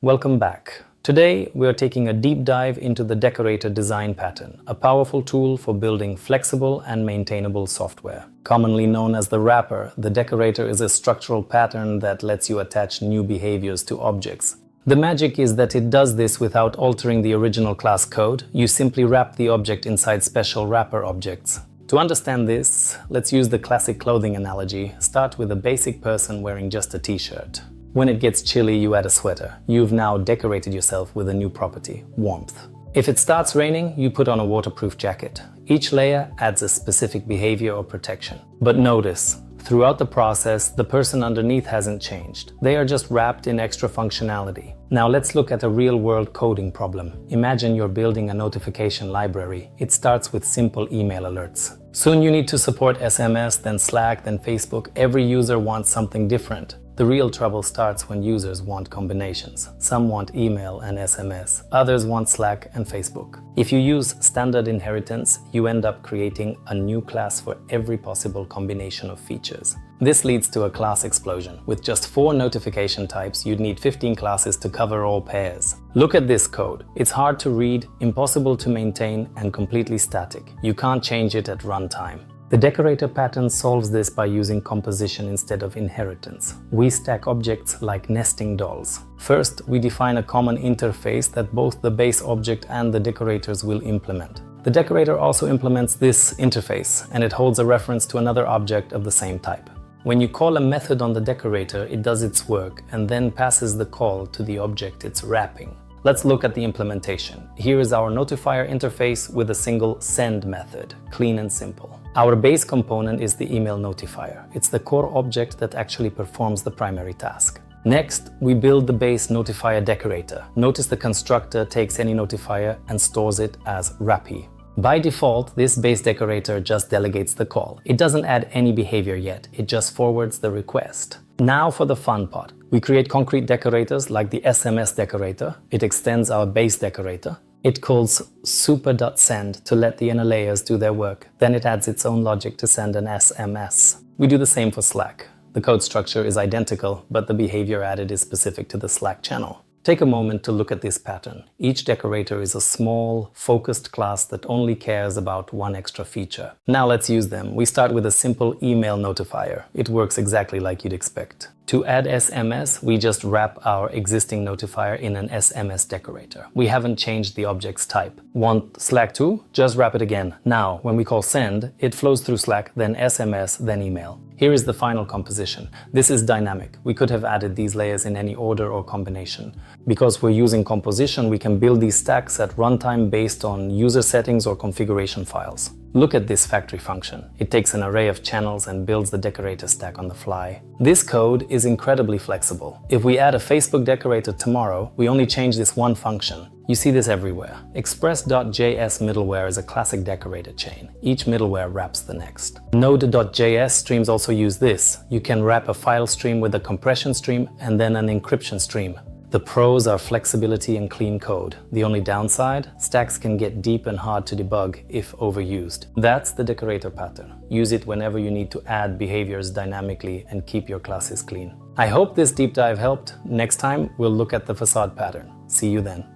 Welcome back. Today, we are taking a deep dive into the Decorator design pattern, a powerful tool for building flexible and maintainable software. Commonly known as the wrapper, the Decorator is a structural pattern that lets you attach new behaviors to objects. The magic is that it does this without altering the original class code. You simply wrap the object inside special wrapper objects. To understand this, let's use the classic clothing analogy. Start with a basic person wearing just a t-shirt. When it gets chilly, you add a sweater. You've now decorated yourself with a new property, warmth. If it starts raining, you put on a waterproof jacket. Each layer adds a specific behavior or protection. But notice, throughout the process, the person underneath hasn't changed. They are just wrapped in extra functionality. Now let's look at a real-world coding problem. Imagine you're building a notification library. It starts with simple email alerts. Soon you need to support SMS, then Slack, then Facebook. Every user wants something different. The real trouble starts when users want combinations. Some want email and SMS, others want Slack and Facebook. If you use standard inheritance, you end up creating a new class for every possible combination of features. This leads to a class explosion. With just 4 notification types, you'd need 15 classes to cover all pairs. Look at this code. It's hard to read, impossible to maintain, and completely static. You can't change it at runtime. The Decorator pattern solves this by using composition instead of inheritance. We stack objects like nesting dolls. First, we define a common interface that both the base object and the decorators will implement. The decorator also implements this interface, and it holds a reference to another object of the same type. When you call a method on the decorator, it does its work and then passes the call to the object it's wrapping. Let's look at the implementation. Here is our notifier interface with a single send method, clean and simple. Our base component is the email notifier. It's the core object that actually performs the primary task. Next, we build the base notifier decorator. Notice the constructor takes any notifier and stores it as wrappy. By default, this base decorator just delegates the call. It doesn't add any behavior yet, it just forwards the request. Now for the fun part. We create concrete decorators like the SMS decorator. It extends our base decorator. It calls super.send to let the inner layers do their work. Then it adds its own logic to send an SMS. We do the same for Slack. The code structure is identical, but the behavior added is specific to the Slack channel. Take a moment to look at this pattern. Each decorator is a small, focused class that only cares about one extra feature. Now let's use them. We start with a simple email notifier. It works exactly like you'd expect. To add SMS, we just wrap our existing notifier in an SMS decorator. We haven't changed the object's type. Want Slack too? Just wrap it again. Now, when we call send, it flows through Slack, then SMS, then email. Here is the final composition. This is dynamic. We could have added these layers in any order or combination. Because we're using composition, we can build these stacks at runtime based on user settings or configuration files. Look at this factory function. It takes an array of channels and builds the decorator stack on the fly. This code is incredibly flexible. If we add a Facebook decorator tomorrow, we only change this one function. You see this everywhere. Express.js middleware is a classic decorator chain. Each middleware wraps the next. Node.js streams also use this. You can wrap a file stream with a compression stream and then an encryption stream. The pros are flexibility and clean code. The only downside? Stacks can get deep and hard to debug if overused. That's the decorator pattern. Use it whenever you need to add behaviors dynamically and keep your classes clean. I hope this deep dive helped. Next time, we'll look at the facade pattern. See you then.